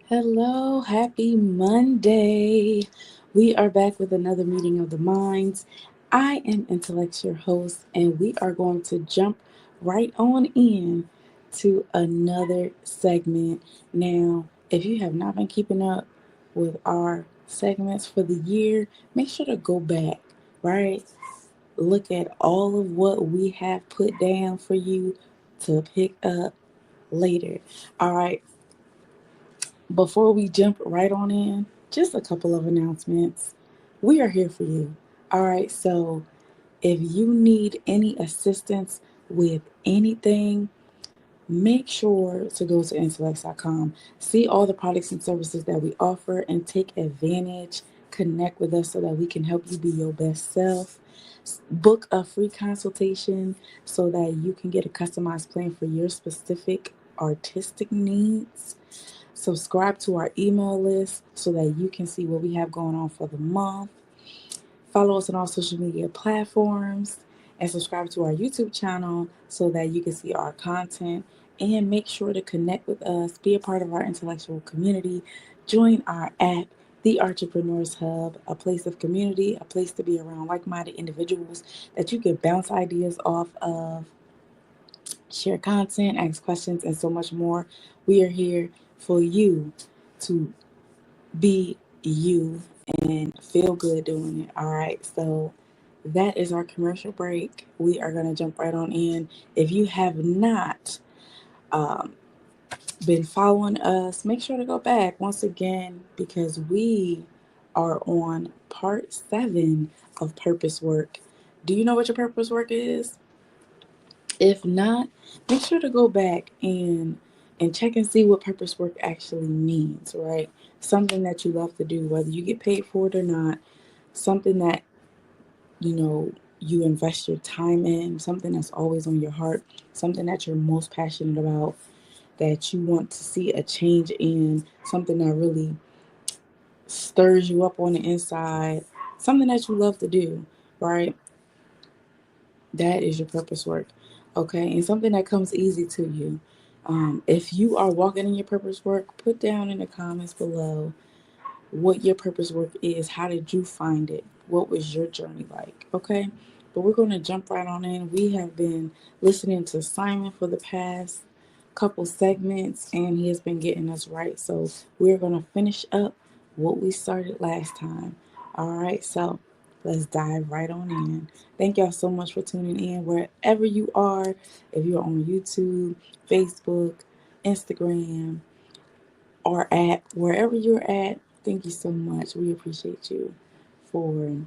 Hello, happy Monday. We are back with another meeting of the minds. I am Intellect, your host, and we are going to jump right on in to another segment. Now, if you have not been keeping up with our segments for the year, make sure to go back, right? Look at all of what we have put down for you to pick up later. All right, before we jump right on in, just a couple of announcements. We are here for you. All right, so if you need any assistance with anything, make sure to go to intellects.com. See all the products and services that we offer and take advantage. Connect with us so that we can help you be your best self. Book a free consultation so that you can get a customized plan for your specific artistic needs. Subscribe to our email list so that you can see what we have going on for the month. Follow us on all social media platforms and subscribe to our YouTube channel so that you can see our content. And make sure to connect with us, be a part of our intellectual community, join our app, the Artrepreneurs Hub, a place of community, a place to be around like-minded individuals that you can bounce ideas off of, share content, ask questions, and so much more. We are here for you to be you and feel good doing it. All right. So that is our commercial break. We are going to jump right on in. If you have not um, been following us, make sure to go back once again because we are on part 7 of purpose work. Do you know what your purpose work is? If not, make sure to go back and check and see what purpose work actually means, right? Something that you love to do, whether you get paid for it or not, something that you invest your time in, something that's always on your heart, something that you're most passionate about, that you want to see a change in, something that really stirs you up on the inside, something that you love to do, right? That is your purpose work, okay? And something that comes easy to you. If you are walking in your purpose work, put down in the comments below what your purpose work is. How did you find it? What was your journey like? Okay? But we're going to jump right on in. We have been listening to Simon for the past couple segments, and he has been getting us right. So we're going to finish up what we started last time. All right, so let's dive right on in. Thank y'all so much for tuning in wherever you are. If you're on YouTube, Facebook, Instagram, or at wherever you're at, thank you so much. We appreciate you for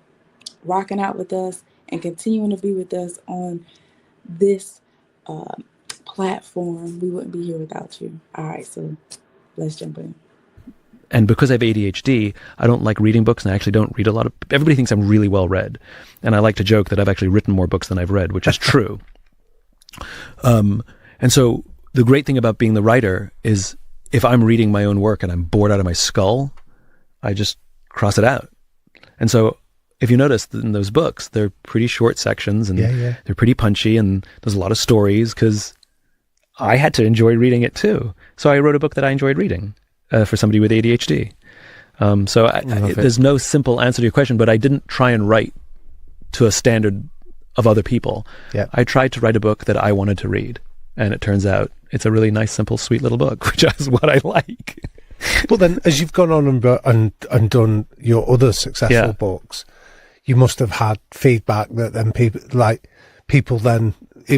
rocking out with us and continuing to be with us on this uh, platform. We wouldn't be here without you. All right, so let's jump in. And because I have ADHD, I don't like reading books, and I actually don't read a lot of... Everybody thinks I'm really well read. And I like to joke that I've actually written more books than I've read, which is true. And so the great thing about being the writer is if I'm reading my own work and I'm bored out of my skull, I just cross it out. And so if you notice in those books, they're pretty short sections and they're pretty punchy, and there's a lot of stories because I had to enjoy reading it too. So I wrote a book that I enjoyed reading. For somebody with ADHD. There's no simple answer to your question, but I didn't try and write to a standard of other people. Yeah. I tried to write a book that I wanted to read, and it turns out it's a really nice, simple, sweet little book, which is what I like. But then, as you've gone on and done your other successful books, you must have had feedback that then people then...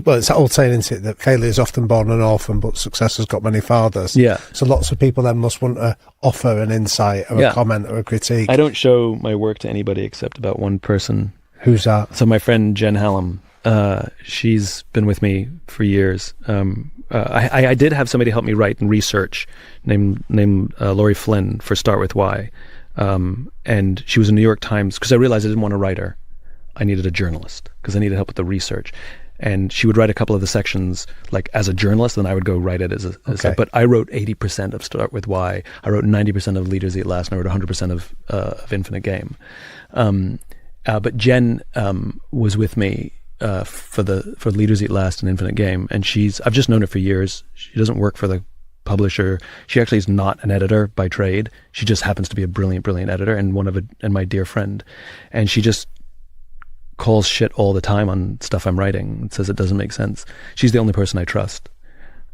Well, it's that old saying, isn't it, that failure is often born an orphan, but success has got many fathers. Yeah. So lots of people then must want to offer an insight or a comment or a critique. I don't show my work to anybody except about one person. Who's that? So my friend Jen Hallam, she's been with me for years. I did have somebody help me write and research named Lori Flynn for Start With Why. And she was in New York Times, because I realized I didn't want a writer. I needed a journalist, because I needed help with the research. And she would write a couple of the sections like as a journalist, and I would go write it as a but I wrote 80% of Start With Why. I wrote 90% of Leaders Eat Last, and I wrote 100% of Infinite Game. But Jen was with me for Leaders Eat Last and Infinite Game, and I've just known her for years. She doesn't work for the publisher. She actually is not an editor by trade. She just happens to be a brilliant, brilliant editor and my dear friend. And she just calls shit all the time on stuff I'm writing and says it doesn't make sense. She's the only person I trust.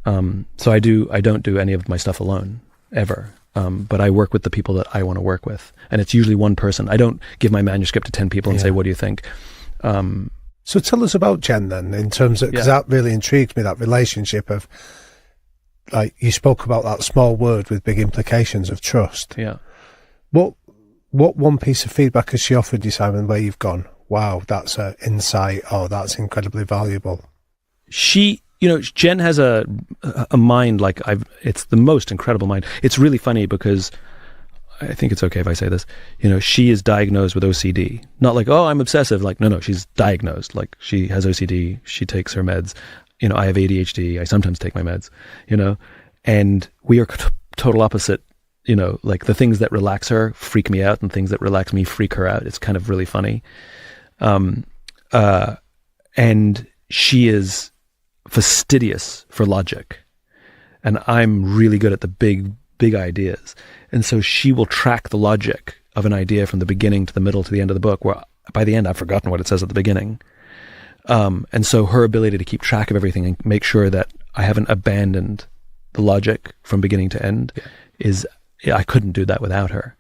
So I don't do any of my stuff alone, ever. But I work with the people that I want to work with. And it's usually one person. I don't give my manuscript to 10 people and say, what do you think? So tell us about Jen then, in terms of, because that really intrigued me, that relationship of, like, you spoke about that small word with big implications of trust. Yeah. What one piece of feedback has she offered you, Simon, where you've gone, wow, that's an insight, or that's incredibly valuable? Jen has a mind like it's the most incredible mind. It's really funny because I think it's okay if I say this. She is diagnosed with OCD. Not like, oh, I'm obsessive. Like, no, she's diagnosed. Like, she has OCD. She takes her meds. I have ADHD. I sometimes take my meds, and we are total opposite. Like, the things that relax her freak me out and things that relax me freak her out. It's kind of really funny. And she is fastidious for logic. And I'm really good at the big ideas. And so she will track the logic of an idea from the beginning to the middle to the end of the book, where by the end I've forgotten what it says at the beginning. And so her ability to keep track of everything and make sure that I haven't abandoned the logic from beginning to end is, I couldn't do that without her.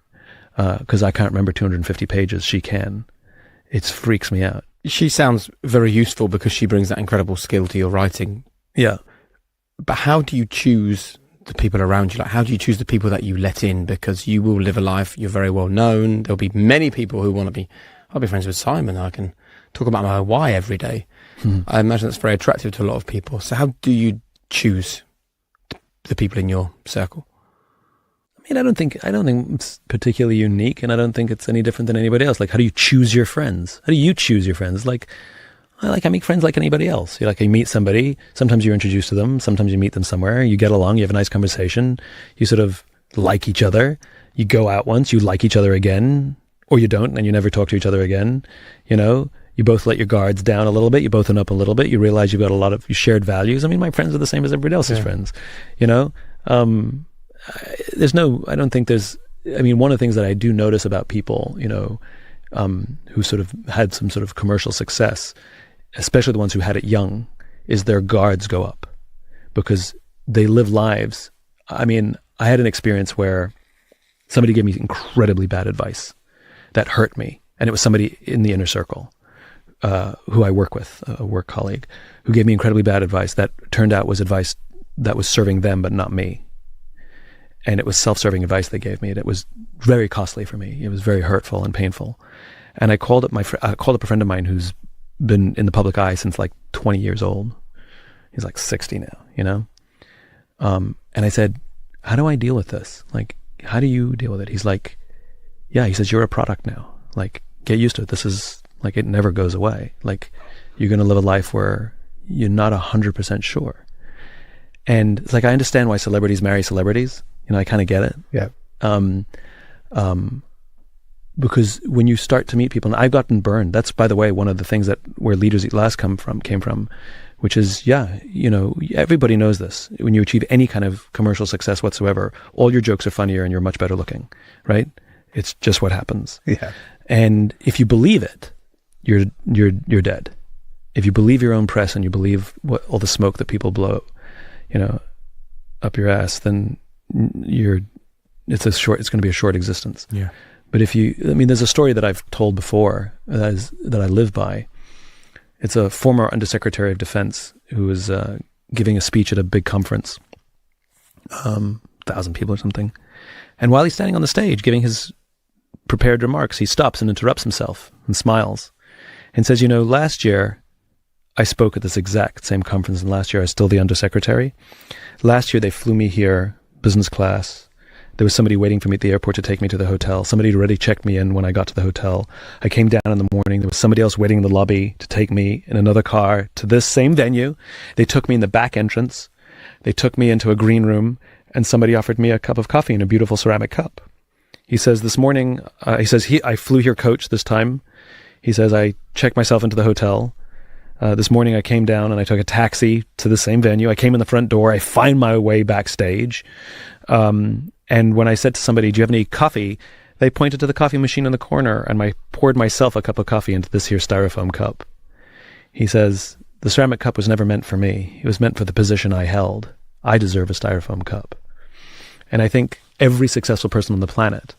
Because I can't remember 250 pages. She can. It freaks me out. She sounds very useful because she brings that incredible skill to your writing. Yeah. But how do you choose the people around you? Like, how do you choose the people that you let in? Because you will live a life, you're very well known. There'll be many people who want to be, I'll be friends with Simon. I can talk about my why every day. I imagine that's very attractive to a lot of people. So how do you choose the people in your circle? I don't think it's particularly unique, and I don't think it's any different than anybody else. Like, how do you choose your friends? How do you choose your friends? I make friends like anybody else. You meet somebody, sometimes you're introduced to them, sometimes you meet them somewhere, you get along, you have a nice conversation, you sort of like each other, you go out once, you like each other again, or you don't, and you never talk to each other again. You both let your guards down a little bit, you both open up a little bit, you realize you've got a lot of shared values. My friends are the same as everybody else's friends, I don't think there's, one of the things that I do notice about people, who sort of had some sort of commercial success, especially the ones who had it young, is their guards go up because they live lives. I had an experience where somebody gave me incredibly bad advice that hurt me. And it was somebody in the inner circle, who I work with, a work colleague, who gave me incredibly bad advice that turned out was advice that was serving them, but not me. And it was self-serving advice they gave me, and it was very costly for me. It was very hurtful and painful. And I called up a friend of mine who's been in the public eye since like 20 years old. He's like 60 now, and I said, how do I deal with this? Like, how do you deal with it? He's like, he says, you're a product now. Like, get used to it. This is like, it never goes away. Like, you're going to live a life where you're not 100% sure. And it's like, I understand why celebrities marry celebrities. I kind of get it. Yeah. Because when you start to meet people, and I've gotten burned. That's, by the way, one of the things where Leaders Eat Last came from, which is, everybody knows this. When you achieve any kind of commercial success whatsoever, all your jokes are funnier and you're much better looking, right? It's just what happens. Yeah. And if you believe it, you're dead. If you believe your own press and you believe all the smoke that people blow, up your ass, then it's going to be a short existence. Yeah. But there's a story that I've told before that I live by. It's a former Undersecretary of Defense who was giving a speech at a big conference, 1,000 people or something. And while he's standing on the stage giving his prepared remarks, he stops and interrupts himself and smiles and says, last year I spoke at this exact same conference, and last year I was still the Undersecretary. Last year they flew me here, business class. There was somebody waiting for me at the airport to take me to the hotel. Somebody had already checked me in when I got to the hotel. I came down in the morning. There was somebody else waiting in the lobby to take me in another car to this same venue. They took me in the back entrance. They took me into a green room, and somebody offered me a cup of coffee in a beautiful ceramic cup. He says, this morning, I flew here coach this time. He says, I checked myself into the hotel. This morning I came down and I took a taxi to the same venue. I came in the front door. I find my way backstage. And when I said to somebody, do you have any coffee? They pointed to the coffee machine in the corner, and I poured myself a cup of coffee into this here styrofoam cup. He says, the ceramic cup was never meant for me. It was meant for the position I held. I deserve a styrofoam cup. And I think every successful person on the planet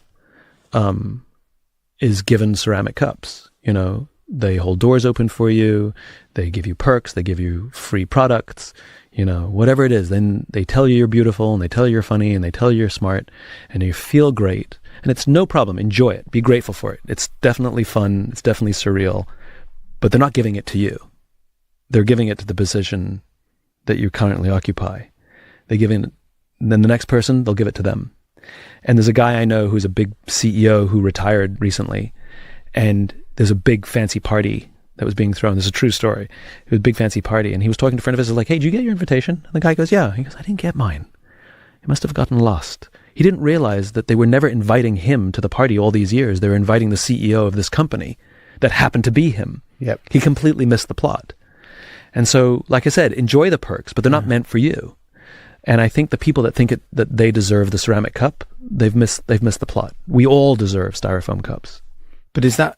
is given ceramic cups. You know, they hold doors open for you. They give you perks. They give you free products. You know, whatever it is, then they tell you you're beautiful, and they tell you you're funny, and they tell you you're smart, and you feel great. And it's no problem. Enjoy it. Be grateful for it. It's definitely fun. It's definitely surreal. But they're not giving it to you. They're giving it to the position that you currently occupy. They give it, then the next person, they'll give it to them. And there's a guy I know who's a big CEO who retired recently, and there's a big fancy party that was being thrown. This is a true story. It was a big fancy party, and he was talking to a friend of his, like, hey, did you get your invitation? And the guy goes, yeah. He goes, I didn't get mine. He must have gotten lost. He didn't realize that they were never inviting him to the party all these years. They were inviting the CEO of this company that happened to be him. Yep. He completely missed the plot. And so, like I said, enjoy the perks, but they're not meant for you. And I think the people that think that they deserve the ceramic cup, they've missed the plot. We all deserve styrofoam cups. But is that,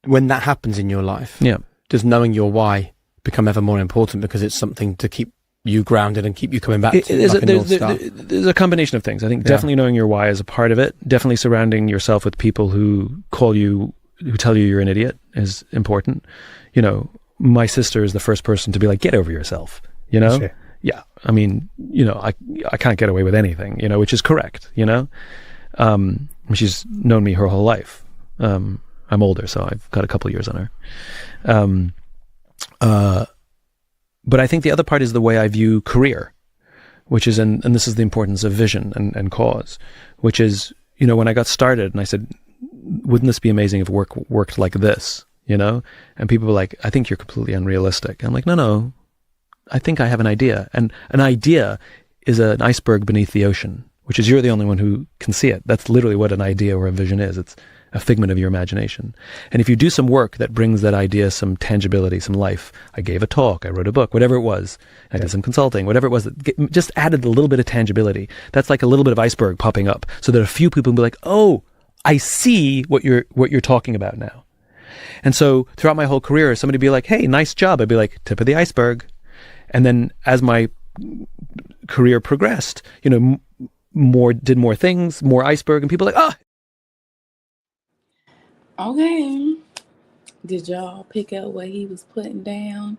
when that happens in your life, Yeah. does knowing your why become ever more important because it's something to keep you grounded and keep you coming back to like a North Star? There's a combination of things. I think definitely knowing your why is a part of it. Definitely surrounding yourself with people who tell you you're an idiot is important. You know, my sister is the first person to be like, get over yourself, you know? Sure. Yeah. I mean, you know, I can't get away with anything, you know, which is correct, you know? She's known me her whole life. I'm older, so I've got a couple years on her. But I think the other part is the way I view career, which is, and this is the importance of vision and cause, which is, you know, when I got started and I said, wouldn't this be amazing if work worked like this, you know? And people were like, I think you're completely unrealistic. I'm like, no, I think I have an idea. And an idea is an iceberg beneath the ocean, which is you're the only one who can see it. That's literally what an idea or a vision is. It's a figment of your imagination. And if you do some work that brings that idea some tangibility, some life, I gave a talk, I wrote a book, whatever it was, I did some consulting, whatever it was, that just added a little bit of tangibility. That's like a little bit of iceberg popping up so that a few people will be like, oh, I see what you're talking about now. And so throughout my whole career, somebody would be like, hey, nice job. I'd be like, tip of the iceberg. And then as my career progressed, you know, did more things, more iceberg, and people are like, Okay. Did y'all pick up what he was putting down?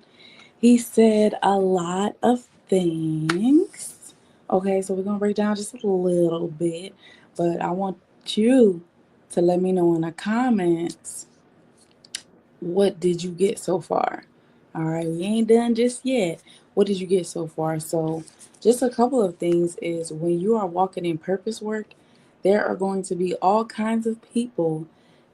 He said a lot of things. Okay, so we're going to break down just a little bit, but I want you to let me know in the comments, what did you get so far? All right, we ain't done just yet. What did you get so far? So just a couple of things is when you are walking in purpose work, there are going to be all kinds of people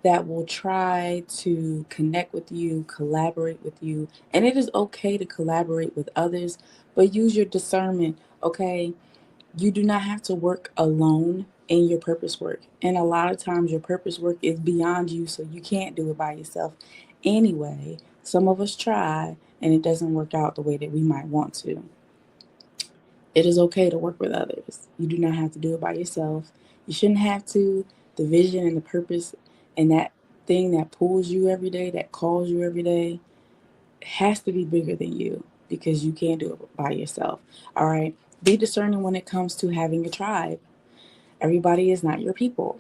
that will try to connect with you, collaborate with you. And it is okay to collaborate with others, but use your discernment, okay? You do not have to work alone in your purpose work. And a lot of times your purpose work is beyond you, so you can't do it by yourself. Anyway, some of us try and it doesn't work out the way that we might want to. It is okay to work with others. You do not have to do it by yourself. You shouldn't have to. The vision and the purpose and that thing that pulls you every day, that calls you every day, has to be bigger than you because you can't do it by yourself. All right. Be discerning when it comes to having a tribe. Everybody is not your people.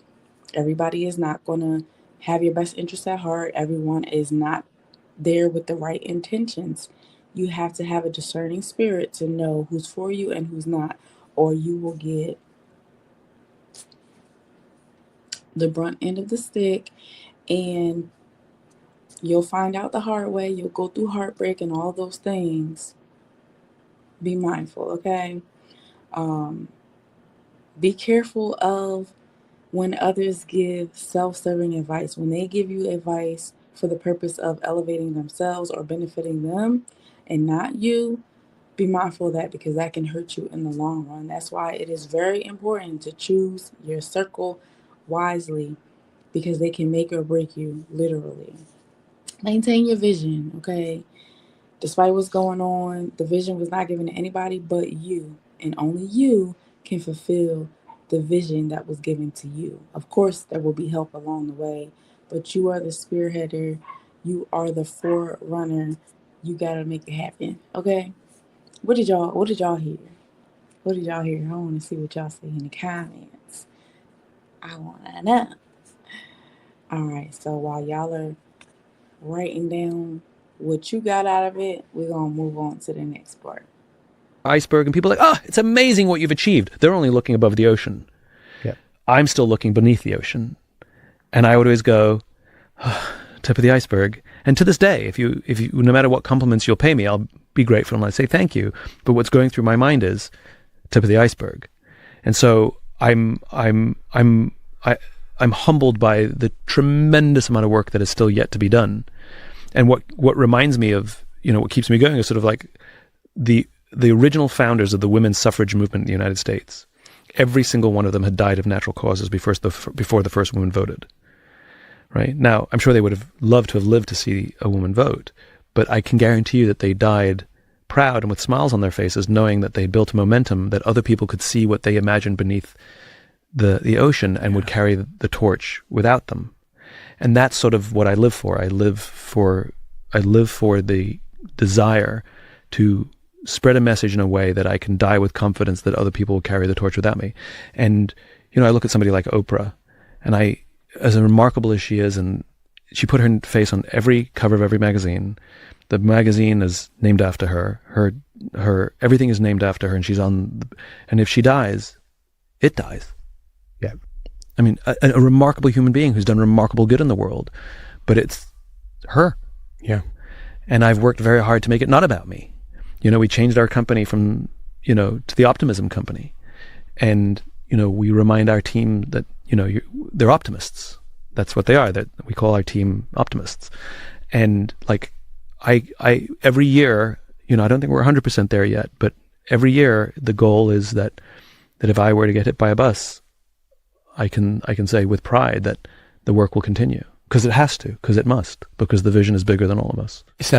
Everybody is not going to have your best interests at heart. Everyone is not there with the right intentions. You have to have a discerning spirit to know who's for you and who's not, or you will get the brunt end of the stick and you'll find out the hard way. You'll go through heartbreak and all those things. Be mindful, okay? Be careful of when others give self-serving advice. When they give you advice for the purpose of elevating themselves or benefiting them and not you, be mindful of that because that can hurt you in the long run. That's why it is very important to choose your circle wisely because they can make or break you, literally. Maintain your vision, okay? Despite what's going on, the vision was not given to anybody but you, and only you can fulfill the vision that was given to you. Of course, there will be help along the way, but you are the spearheader, you are the forerunner. You gotta make it happen. Okay? What did y'all hear? What did y'all hear? I want to see what y'all say in the comments. I wanna know. Alright, so while y'all are writing down what you got out of it, we're gonna move on to the next part. Iceberg, and people are like, it's amazing what you've achieved. They're only looking above the ocean. Yeah. I'm still looking beneath the ocean. And I would always go, tip of the iceberg. And to this day, if you, no matter what compliments you'll pay me, I'll be grateful and I say thank you. But what's going through my mind is tip of the iceberg. And so I'm humbled by the tremendous amount of work that is still yet to be done. And what reminds me of, what keeps me going is sort of like the original founders of the women's suffrage movement in the United States. Every single one of them had died of natural causes before the first woman voted. Right? Now, I'm sure they would have loved to have lived to see a woman vote, but I can guarantee you that they died proud and with smiles on their faces, knowing that they built a momentum that other people could see what they imagined beneath the ocean and would carry the torch without them. And that's sort of what I live for. I live for the desire to spread a message in a way that I can die with confidence that other people will carry the torch without me. And, I look at somebody like Oprah, and as remarkable as she is, and she put her face on every cover of every magazine. The magazine is named after her. Her everything is named after her, and she's on. And if she dies, it dies. Yeah. I mean, a remarkable human being who's done remarkable good in the world, but it's her. Yeah. And I've worked very hard to make it not about me. We changed our company from, to the optimism company. And, we remind our team that, they're optimists. That's what they are. That we call our team optimists. And like, I every year, I don't think we're 100% there yet, but every year the goal is that if I were to get hit by a bus, I can say with pride that the work will continue, because it has to, because it must, because the vision is bigger than all of us. It's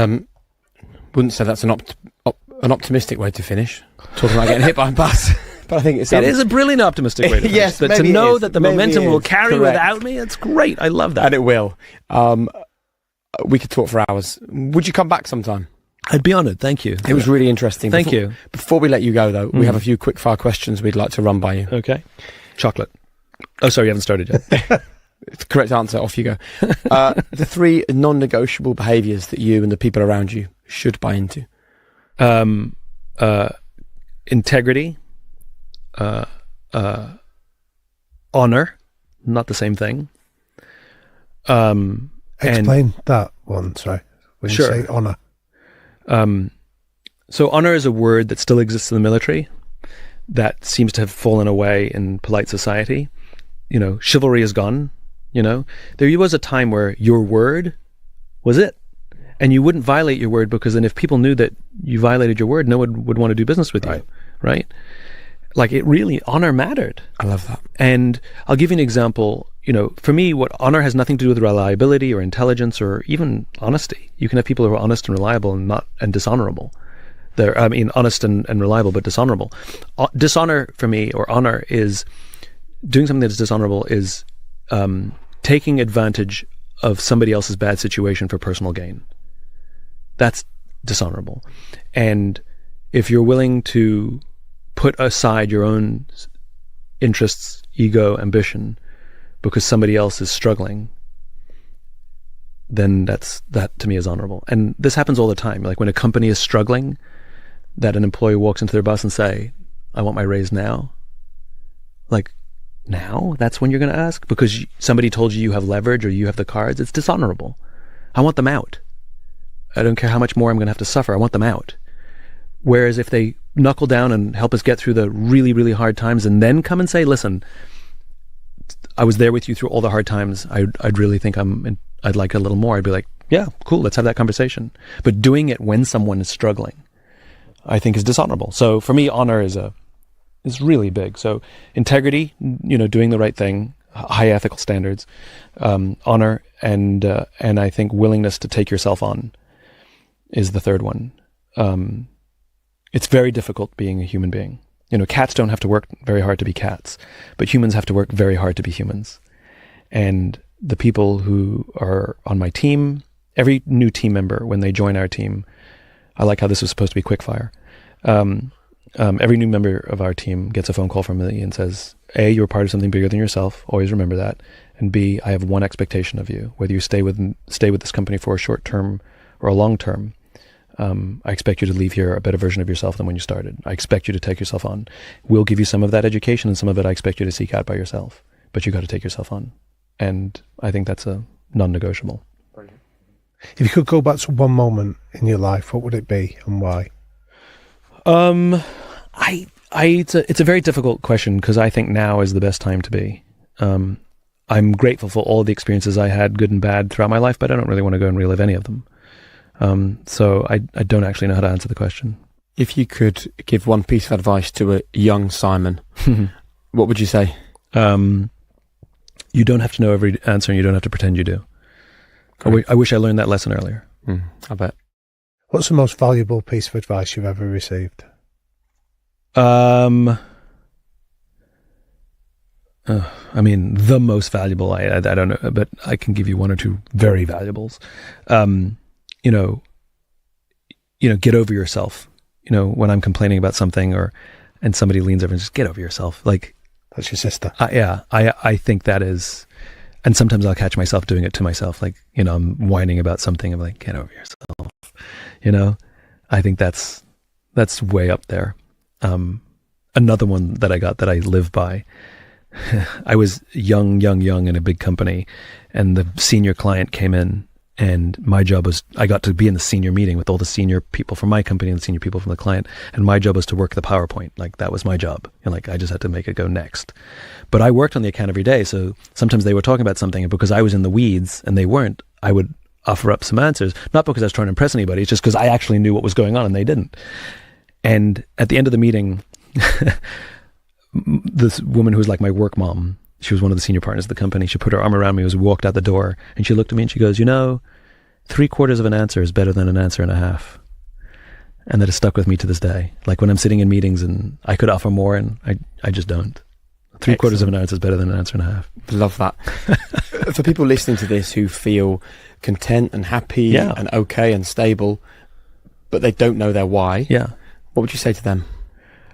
wouldn't say that's an optimistic way to finish, talking about getting hit by a bus. But I think it is a brilliant optimistic way to finish. Yes, but to know that the maybe momentum will carry correct. without me, it's great. I love that. And it will. We could talk for hours. Would you come back sometime? I'd be honoured. Thank you. It was really interesting. Thank you. Before we let you go, though, we have a few quick fire questions we'd like to run by you. Okay. Chocolate. Oh, sorry, you haven't started yet. It's the correct answer. Off you go. The 3 non-negotiable behaviours that you and the people around you should buy into. Integrity, honor, not the same thing. Explain that one, sorry. When Sure. you say honour. So honor is a word that still exists in the military that seems to have fallen away in polite society. Chivalry is gone. There was a time where your word was it. And you wouldn't violate your word, because then if people knew that you violated your word, no one would want to do business with you, right? Like, it really, honor mattered. I love that. And I'll give you an example. For me, what honor has nothing to do with reliability or intelligence or even honesty. You can have people who are honest and reliable and dishonorable. Honest and reliable, but dishonorable. Dishonor for me, or honor, is doing something that's dishonorable, is taking advantage of somebody else's bad situation for personal gain. That's dishonorable. And if you're willing to put aside your own interests, ego, ambition, because somebody else is struggling, then that to me is honorable. And this happens all the time. Like when a company is struggling, that an employee walks into their boss and say, I want my raise now. Like, now? That's when you're going to ask? Because somebody told you have leverage or you have the cards? It's dishonorable. I want them out. I don't care how much more I'm going to have to suffer. I want them out. Whereas if they knuckle down and help us get through the really, really hard times and then come and say, listen, I was there with you through all the hard times. I'd really think I'd like a little more. I'd be like, yeah, cool, let's have that conversation. But doing it when someone is struggling, I think, is dishonorable. So for me, honor is really big. So integrity, doing the right thing, high ethical standards, honor, and I think willingness to take yourself on. is the third one. It's very difficult being a human being. Cats don't have to work very hard to be cats, but humans have to work very hard to be humans. And the people who are on my team, every new team member, when they join our team, I like how this was supposed to be quickfire. Every new member of our team gets a phone call from me and says, A, you're part of something bigger than yourself. Always remember that. And B, I have one expectation of you. Whether you stay with this company for a short term or a long term, I expect you to leave here a better version of yourself than when you started. I expect you to take yourself on. We'll give you some of that education, and some of it I expect you to seek out by yourself. But you got to take yourself on. And I think that's a non-negotiable. If you could go back to one moment in your life, what would it be and why? It's a very difficult question, because I think now is the best time to be. I'm grateful for all the experiences I had, good and bad, throughout my life, but I don't really want to go and relive any of them. So I don't actually know how to answer the question. If you could give one piece of advice to a young Simon, what would you say? You don't have to know every answer, and you don't have to pretend you do. I wish I learned that lesson earlier. I bet. What's the most valuable piece of advice you've ever received? The most valuable, I don't know, but I can give you one or two very valuables. Get over yourself. When I'm complaining about something and somebody leans over and just get over yourself. Like, that's your sister. Yeah. I think that is, and sometimes I'll catch myself doing it to myself. Like, I'm whining about something. I'm like, get over yourself. I think that's way up there. Another one that I got that I live by. I was young in a big company, and the senior client came in, and my job was, I got to be in the senior meeting with all the senior people from my company and the senior people from the client, and my job was to work the PowerPoint. Like, that was my job, and I just had to make it go next. But I worked on the account every day, so sometimes they were talking about something, and because I was in the weeds and they weren't, I would offer up some answers, not because I was trying to impress anybody, it's just because I actually knew what was going on and they didn't. And at the end of the meeting, this woman who was like my work mom, she was one of the senior partners of the company, she put her arm around me as we walked out the door, and she looked at me and she goes, 3/4 of an answer is better than an answer and a half. And that has stuck with me to this day. Like, when I'm sitting in meetings and I could offer more, and I just don't. 3/4 of an answer is better than an answer and a half. Love that. For people listening to this who feel content and happy and okay and stable, but they don't know their why, what would you say to them?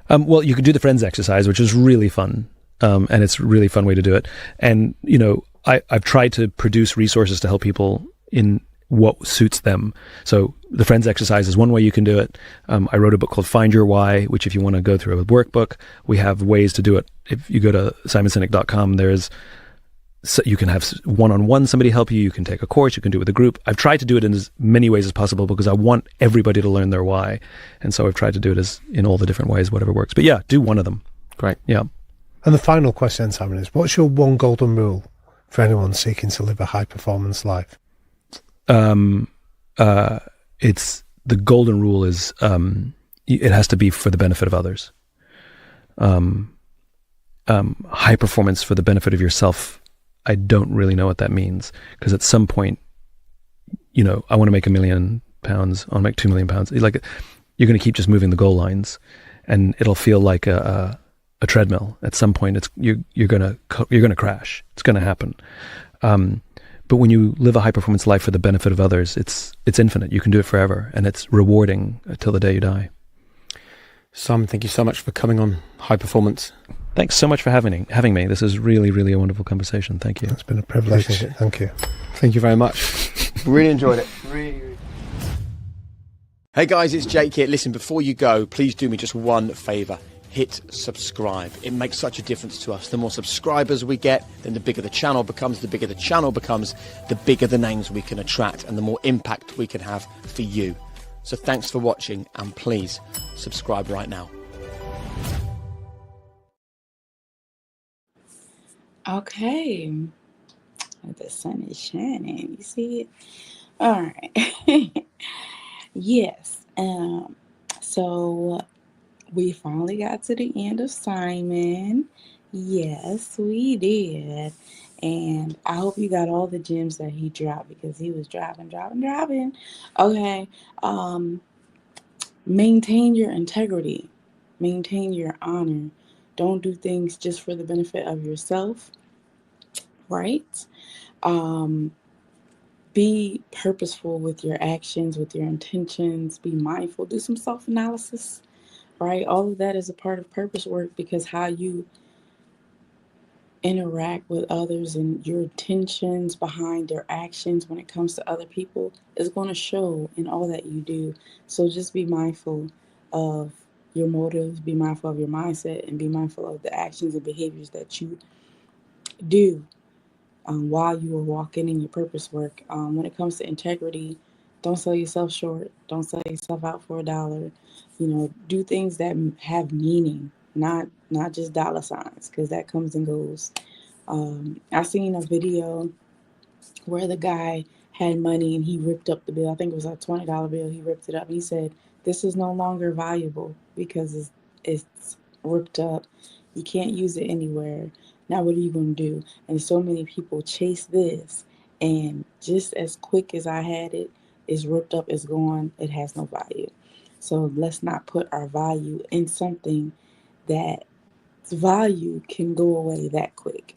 Well, you could do the friends exercise, which is really fun. And it's a really fun way to do it. And, I've tried to produce resources to help people in what suits them. So the friends exercise is one way you can do it. I wrote a book called Find Your Why, which if you want to go through a workbook, we have ways to do it. If you go to simonsinek.com, you can have one-on-one somebody help you. You can take a course. You can do it with a group. I've tried to do it in as many ways as possible because I want everybody to learn their why. And so I've tried to do it in all the different ways, whatever works. But do one of them. Great. Yeah. And the final question, Simon, is what's your one golden rule for anyone seeking to live a high-performance life? It's the golden rule is it has to be for the benefit of others. High performance for the benefit of yourself, I don't really know what that means, because at some point, I want to make £1 million, I want to make £2 million. Like, you're going to keep just moving the goal lines, and it'll feel like a treadmill. At some point, you're going to crash. It's going to happen. But when you live a high performance life for the benefit of others, it's infinite. You can do it forever, and it's rewarding till the day you die. Simon, thank you so much for coming on High Performance. Thanks so much for having me. This is really, really a wonderful conversation. Thank you. It's been a privilege. Thank you. Thank you very much. Really enjoyed it. Really. Hey guys, it's Jake here. Listen, before you go, please do me just one favour. Hit subscribe. It makes such a difference to us. The more subscribers we get, then the bigger the channel becomes. The bigger the channel becomes, the bigger the names we can attract and the more impact we can have for you. So thanks for watching, and please subscribe right now. Okay. The sun is shining. You see it? All right. Yes. So we finally got to the end of Simon. Yes, we did. And I hope you got all the gems that he dropped, because he was dropping. Okay. Maintain your integrity, maintain your honor. Don't do things just for the benefit of yourself, right? Um, be purposeful with your actions, with your intentions. Be mindful. Do some self analysis, right? All of that is a part of purpose work, because how you interact with others and your intentions behind their actions when it comes to other people is going to show in all that you do. So just be mindful of your motives, be mindful of your mindset, and be mindful of the actions and behaviors that you do while you are walking in your purpose work. When it comes to integrity, don't sell yourself short. Don't sell yourself out for $1. Do things that have meaning, not just dollar signs, because that comes and goes. I seen a video where the guy had money and he ripped up the bill. I think it was a $20 bill. He ripped it up. He said, "This is no longer valuable because it's ripped up. You can't use it anywhere. Now what are you going to do?" And so many people chase this, and just as quick as I had it, it's ripped up, it's gone, it has no value. So let's not put our value in something that value can go away that quick.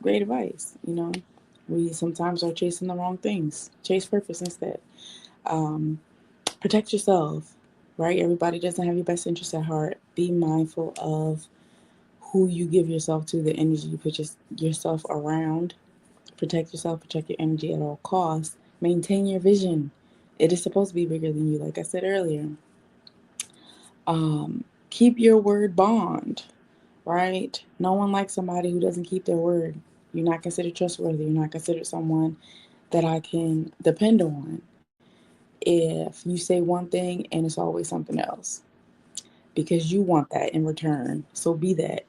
Great advice. We sometimes are chasing the wrong things. Chase purpose instead. Um, Protect yourself, right? Everybody doesn't have your best interest at heart. Be mindful of who you give yourself to, the energy you put yourself around. Protect yourself, protect your energy at all costs. Maintain your vision. It is supposed to be bigger than you, like I said earlier. Keep your word bond, right? No one likes somebody who doesn't keep their word. You're not considered trustworthy. You're not considered someone that I can depend on if you say one thing and it's always something else, because you want that in return. So be that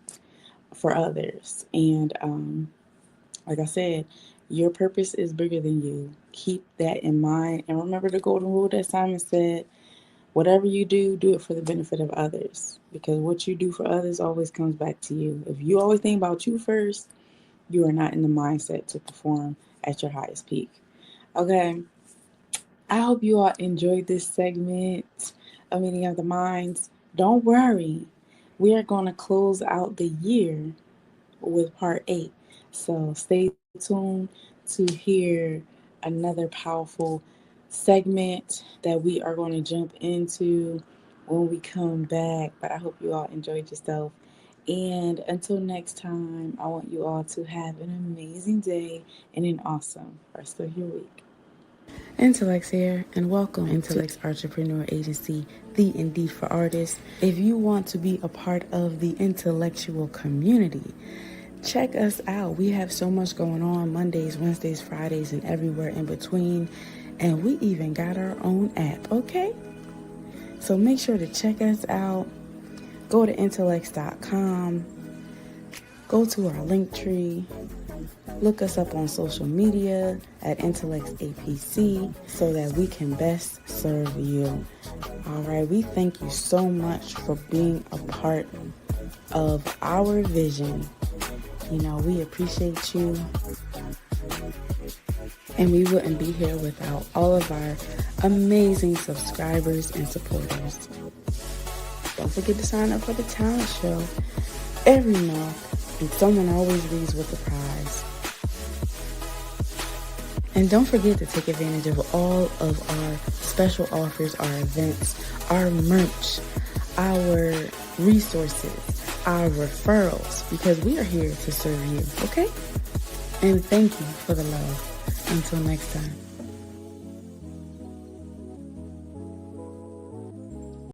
for others. And like I said, your purpose is bigger than you. Keep that in mind. And remember the golden rule that Simon said: whatever you do, do it for the benefit of others. Because what you do for others always comes back to you. If you always think about you first, you are not in the mindset to perform at your highest peak. Okay. I hope you all enjoyed this segment of Meeting of the Minds. Don't worry. We are going to close out the year with part 8. So stay tuned to hear another powerful segment that we are going to jump into when we come back. But I hope you all enjoyed yourself. And until next time, I want you all to have an amazing day and an awesome rest of your week. Intellects here, and welcome Intellects Artrepreneur Agency, the Indeed for Artists. If you want to be a part of the intellectual community, check us out. We have so much going on Mondays, Wednesdays, Fridays, and everywhere in between. And we even got our own app, okay? So make sure to check us out. Go to intellects.com. Go to our link tree. Look us up on social media at Intellects APC so that we can best serve you. All right, we thank you so much for being a part of our vision. We appreciate you. And we wouldn't be here without all of our amazing subscribers and supporters. Don't forget to sign up for the talent show every month, and someone always leaves with a prize. And don't forget to take advantage of all of our special offers, our events, our merch, our resources, our referrals, because we are here to serve you, okay? And thank you for the love. Until next time.